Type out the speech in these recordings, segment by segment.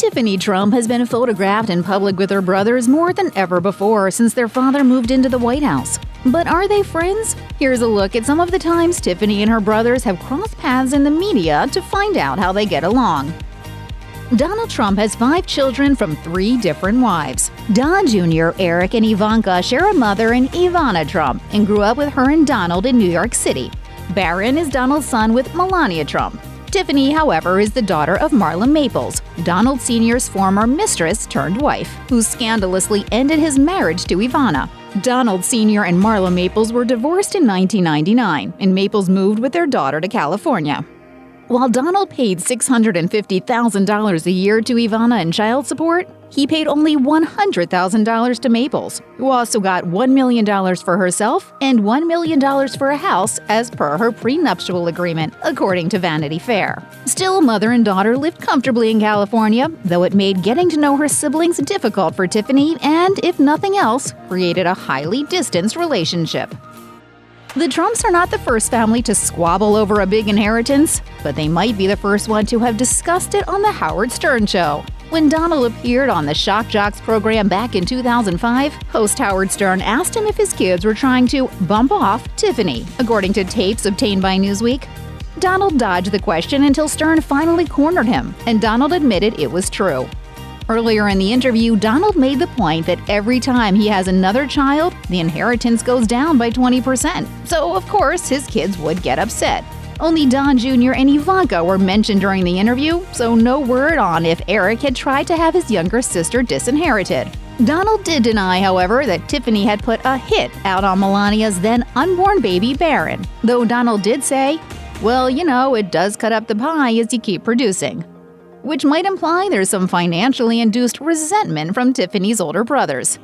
Tiffany Trump has been photographed in public with her brothers more than ever before since their father moved into the White House. But are they friends? Here's a look at some of the times Tiffany and her brothers have crossed paths in the media to find out how they get along. Donald Trump has 5 children from 3 different wives. Don Jr., Eric, and Ivanka share a mother in Ivana Trump and grew up with her and Donald in New York City. Barron is Donald's son with Melania Trump. Tiffany, however, is the daughter of Marla Maples, Donald Sr.'s former mistress turned wife, who scandalously ended his marriage to Ivana. Donald Sr. and Marla Maples were divorced in 1999, and Maples moved with their daughter to California. While Donald paid $650,000 a year to Ivana in child support, he paid only $100,000 to Maples, who also got $1 million for herself and $1 million for a house as per her prenuptial agreement, according to Vanity Fair. Still, mother and daughter lived comfortably in California, though it made getting to know her siblings difficult for Tiffany and, if nothing else, created a highly distanced relationship. The Trumps are not the first family to squabble over a big inheritance, but they might be the first one to have discussed it on The Howard Stern Show. When Donald appeared on the Shock Jocks program back in 2005, host Howard Stern asked him if his kids were trying to bump off Tiffany, according to tapes obtained by Newsweek. Donald dodged the question until Stern finally cornered him, and Donald admitted it was true. Earlier in the interview, Donald made the point that every time he has another child, the inheritance goes down by 20%. So, of course, his kids would get upset. Only Don Jr. and Ivanka were mentioned during the interview, so no word on if Eric had tried to have his younger sister disinherited. Donald did deny, however, that Tiffany had put a hit out on Melania's then unborn baby Barron, though Donald did say, "Well, you know, it does cut up the pie as you keep producing," which might imply there's some financially induced resentment from Tiffany's older brothers.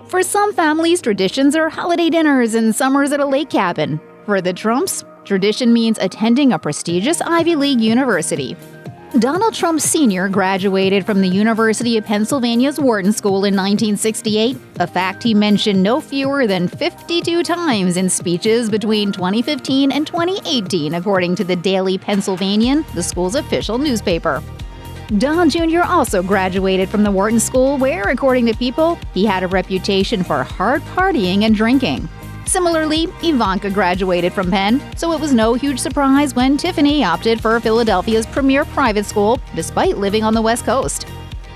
For some families, traditions are holiday dinners and summers at a lake cabin. For the Trumps, tradition means attending a prestigious Ivy League university. Donald Trump Sr. graduated from the University of Pennsylvania's Wharton School in 1968, a fact he mentioned no fewer than 52 times in speeches between 2015 and 2018, according to the Daily Pennsylvanian, the school's official newspaper. Don Jr. also graduated from the Wharton School where, according to People, he had a reputation for hard partying and drinking. Similarly, Ivanka graduated from Penn, so it was no huge surprise when Tiffany opted for Philadelphia's premier private school, despite living on the West Coast.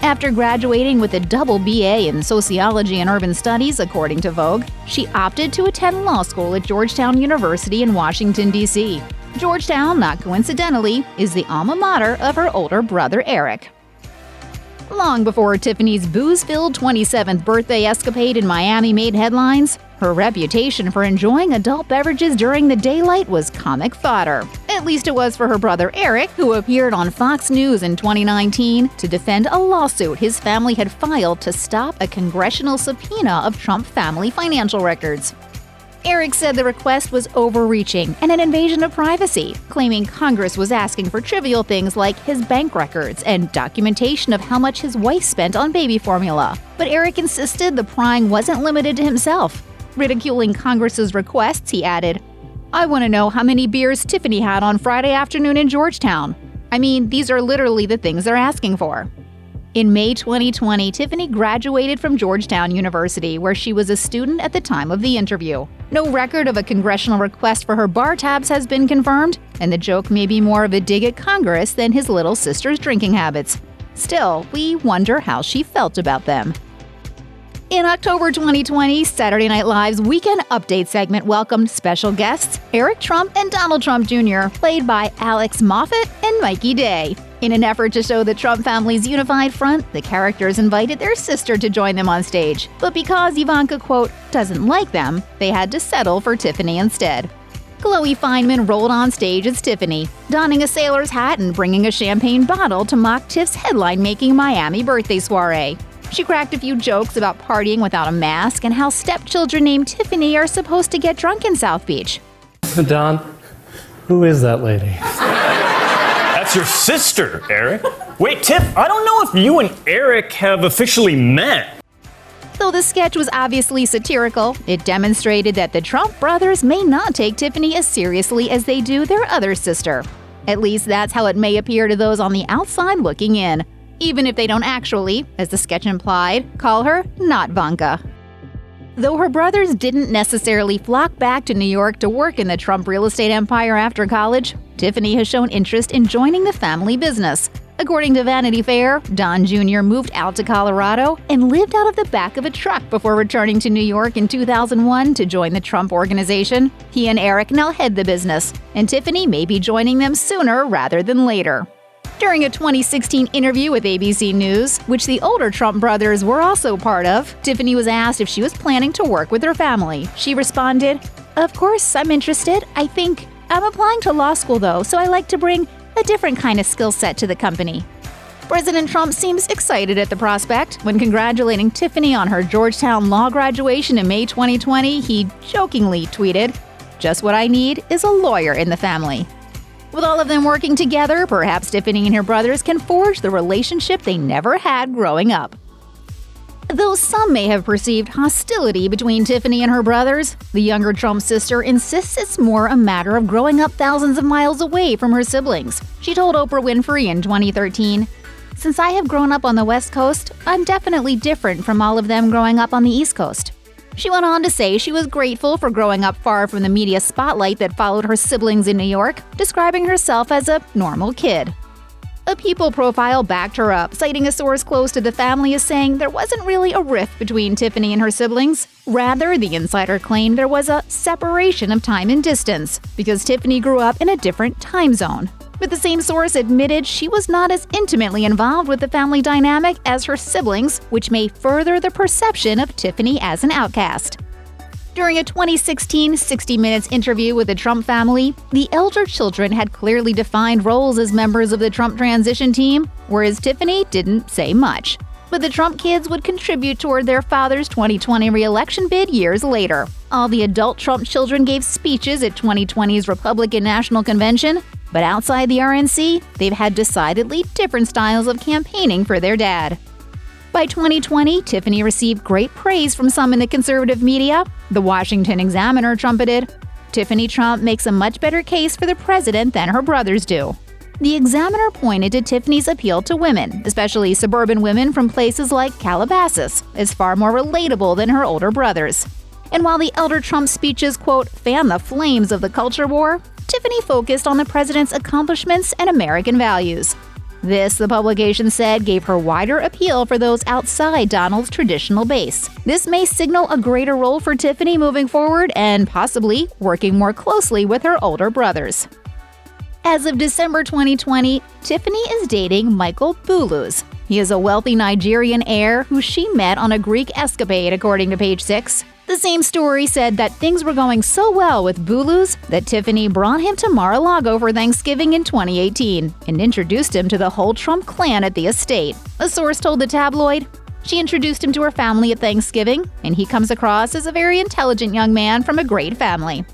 After graduating with a double BA in Sociology and Urban Studies, according to Vogue, she opted to attend law school at Georgetown University in Washington, D.C. Georgetown, not coincidentally, is the alma mater of her older brother Eric. Long before Tiffany's booze-filled 27th birthday escapade in Miami made headlines, her reputation for enjoying adult beverages during the daylight was comic fodder. At least it was for her brother Eric, who appeared on Fox News in 2019 to defend a lawsuit his family had filed to stop a congressional subpoena of Trump family financial records. Eric said the request was overreaching and an invasion of privacy, claiming Congress was asking for trivial things like his bank records and documentation of how much his wife spent on baby formula. But Eric insisted the prying wasn't limited to himself. Ridiculing Congress's requests, he added, "I want to know how many beers Tiffany had on Friday afternoon in Georgetown. I mean, these are literally the things they're asking for." In May 2020, Tiffany graduated from Georgetown University, where she was a student at the time of the interview. No record of a congressional request for her bar tabs has been confirmed, and the joke may be more of a dig at Congress than his little sister's drinking habits. Still, we wonder how she felt about them. In October 2020, Saturday Night Live's Weekend Update segment welcomed special guests Eric Trump and Donald Trump Jr., played by Alex Moffat and Mikey Day. In an effort to show the Trump family's unified front, the characters invited their sister to join them on stage. But because Ivanka, quote, doesn't like them, they had to settle for Tiffany instead. Chloe Fineman rolled on stage as Tiffany, donning a sailor's hat and bringing a champagne bottle to mock Tiff's headline-making Miami birthday soiree. She cracked a few jokes about partying without a mask and how stepchildren named Tiffany are supposed to get drunk in South Beach. Don, who is that lady? That's your sister, Eric. Wait, Tiff, I don't know if you and Eric have officially met. Though the sketch was obviously satirical, it demonstrated that the Trump brothers may not take Tiffany as seriously as they do their other sister. At least that's how it may appear to those on the outside looking in. even if they don't actually, as the sketch implied, call her not Vanka. Though her brothers didn't necessarily flock back to New York to work in the Trump real estate empire after college, Tiffany has shown interest in joining the family business. According to Vanity Fair, Don Jr. moved out to Colorado and lived out of the back of a truck before returning to New York in 2001 to join the Trump Organization. He and Eric now head the business, and Tiffany may be joining them sooner rather than later. During a 2016 interview with ABC News, which the older Trump brothers were also part of, Tiffany was asked if she was planning to work with her family. She responded, "Of course, I'm interested. I'm applying to law school though, so I like to bring a different kind of skill set to the company." President Trump seems excited at the prospect. When congratulating Tiffany on her Georgetown Law graduation in May 2020, he jokingly tweeted, "Just what I need is a lawyer in the family." With all of them working together, perhaps Tiffany and her brothers can forge the relationship they never had growing up. Though some may have perceived hostility between Tiffany and her brothers, the younger Trump sister insists it's more a matter of growing up thousands of miles away from her siblings. She told Oprah Winfrey in 2013, "Since I have grown up on the West Coast, I'm definitely different from all of them growing up on the East Coast." She went on to say she was grateful for growing up far from the media spotlight that followed her siblings in New York, describing herself as a normal kid. A People profile backed her up, citing a source close to the family as saying there wasn't really a rift between Tiffany and her siblings. Rather, the insider claimed there was a separation of time and distance, because Tiffany grew up in a different time zone. But the same source admitted she was not as intimately involved with the family dynamic as her siblings, which may further the perception of Tiffany as an outcast. During a 2016 60 Minutes interview with the Trump family, the elder children had clearly defined roles as members of the Trump transition team, whereas Tiffany didn't say much. But the Trump kids would contribute toward their father's 2020 re-election bid years later. All the adult Trump children gave speeches at 2020's Republican National Convention, but outside the RNC, they've had decidedly different styles of campaigning for their dad. By 2020, Tiffany received great praise from some in the conservative media. The Washington Examiner trumpeted, "Tiffany Trump makes a much better case for the president than her brothers do." The Examiner pointed to Tiffany's appeal to women, especially suburban women from places like Calabasas, as far more relatable than her older brothers. And while the elder Trump speeches, quote, "fan the flames of the culture war," Tiffany focused on the president's accomplishments and American values. This, the publication said, gave her wider appeal for those outside Donald's traditional base. This may signal a greater role for Tiffany moving forward and possibly working more closely with her older brothers. As of December 2020, Tiffany is dating Michael Bulus. He is a wealthy Nigerian heir who she met on a Greek escapade, according to Page Six. The same story said that things were going so well with Bulus that Tiffany brought him to Mar-a-Lago for Thanksgiving in 2018 and introduced him to the whole Trump clan at the estate. A source told the tabloid, "She introduced him to her family at Thanksgiving, and he comes across as a very intelligent young man from a great family."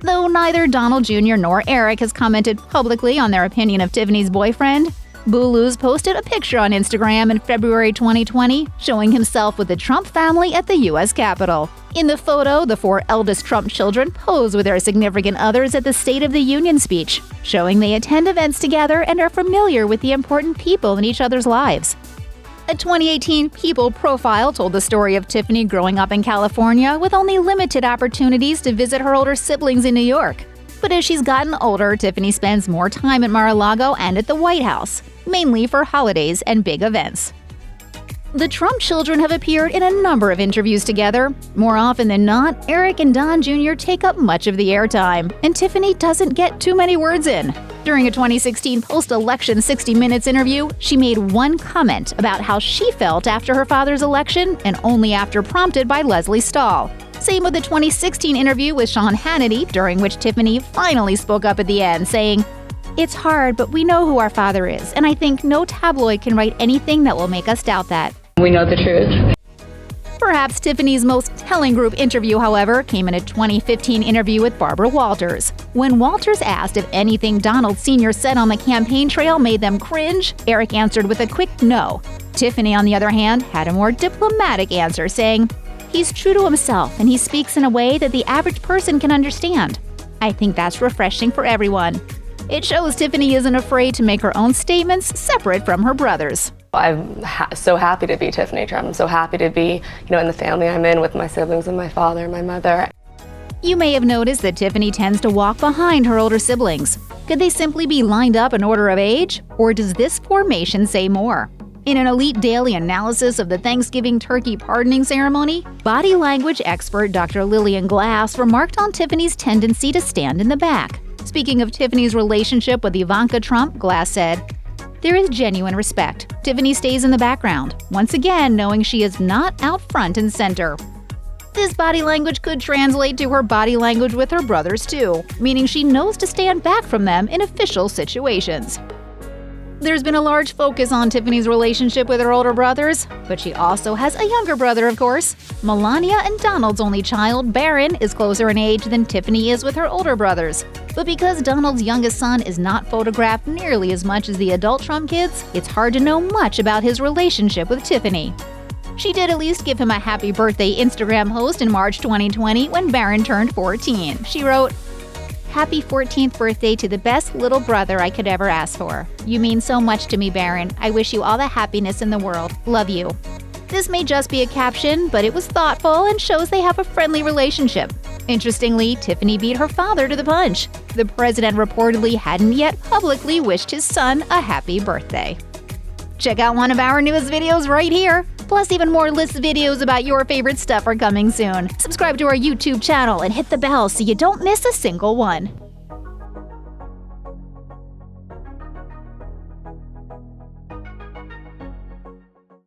Though neither Donald Jr. nor Eric has commented publicly on their opinion of Tiffany's boyfriend, Bulus posted a picture on Instagram in February 2020 showing himself with the Trump family at the U.S. Capitol. In the photo, the four eldest Trump children pose with their significant others at the State of the Union speech, showing they attend events together and are familiar with the important people in each other's lives. A 2018 People profile told the story of Tiffany growing up in California with only limited opportunities to visit her older siblings in New York. But as she's gotten older, Tiffany spends more time at Mar-a-Lago and at the White House, mainly for holidays and big events. The Trump children have appeared in a number of interviews together. More often than not, Eric and Don Jr. take up much of the airtime, and Tiffany doesn't get too many words in. During a 2016 post-election 60 Minutes interview, she made one comment about how she felt after her father's election, and only after prompted by Leslie Stahl. Same with the 2016 interview with Sean Hannity, during which Tiffany finally spoke up at the end, saying, "It's hard, but we know who our father is, and I think no tabloid can write anything that will make us doubt that." We know the truth. Perhaps Tiffany's most telling group interview, however, came in a 2015 interview with Barbara Walters. When Walters asked if anything Donald Sr. said on the campaign trail made them cringe, Eric answered with a quick no. Tiffany, on the other hand, had a more diplomatic answer, saying, "He's true to himself, and he speaks in a way that the average person can understand. I think that's refreshing for everyone." It shows Tiffany isn't afraid to make her own statements separate from her brothers. I'm so happy to be Tiffany Trump. I'm so happy to be, in the family I'm in with my siblings and my father and my mother. You may have noticed that Tiffany tends to walk behind her older siblings. Could they simply be lined up in order of age? Or does this formation say more? In an elite daily analysis of the Thanksgiving turkey pardoning ceremony, body language expert Dr. Lillian Glass remarked on Tiffany's tendency to stand in the back. Speaking of Tiffany's relationship with Ivanka Trump, Glass said, "There is genuine respect. Tiffany stays in the background, once again knowing she is not out front and center." This body language could translate to her body language with her brothers too, meaning she knows to stand back from them in official situations. There's been a large focus on Tiffany's relationship with her older brothers, but she also has a younger brother, of course. Melania and Donald's only child, Barron, is closer in age than Tiffany is with her older brothers. But because Donald's youngest son is not photographed nearly as much as the adult Trump kids, it's hard to know much about his relationship with Tiffany. She did at least give him a happy birthday Instagram post in March 2020 when Barron turned 14. She wrote, "Happy 14th birthday to the best little brother I could ever ask for. You mean so much to me, Barron. I wish you all the happiness in the world. Love you." This may just be a caption, but it was thoughtful and shows they have a friendly relationship. Interestingly, Tiffany beat her father to the punch. The president reportedly hadn't yet publicly wished his son a happy birthday. Check out one of our newest videos right here. Plus, even more list videos about your favorite stuff are coming soon. Subscribe to our YouTube channel and hit the bell so you don't miss a single one.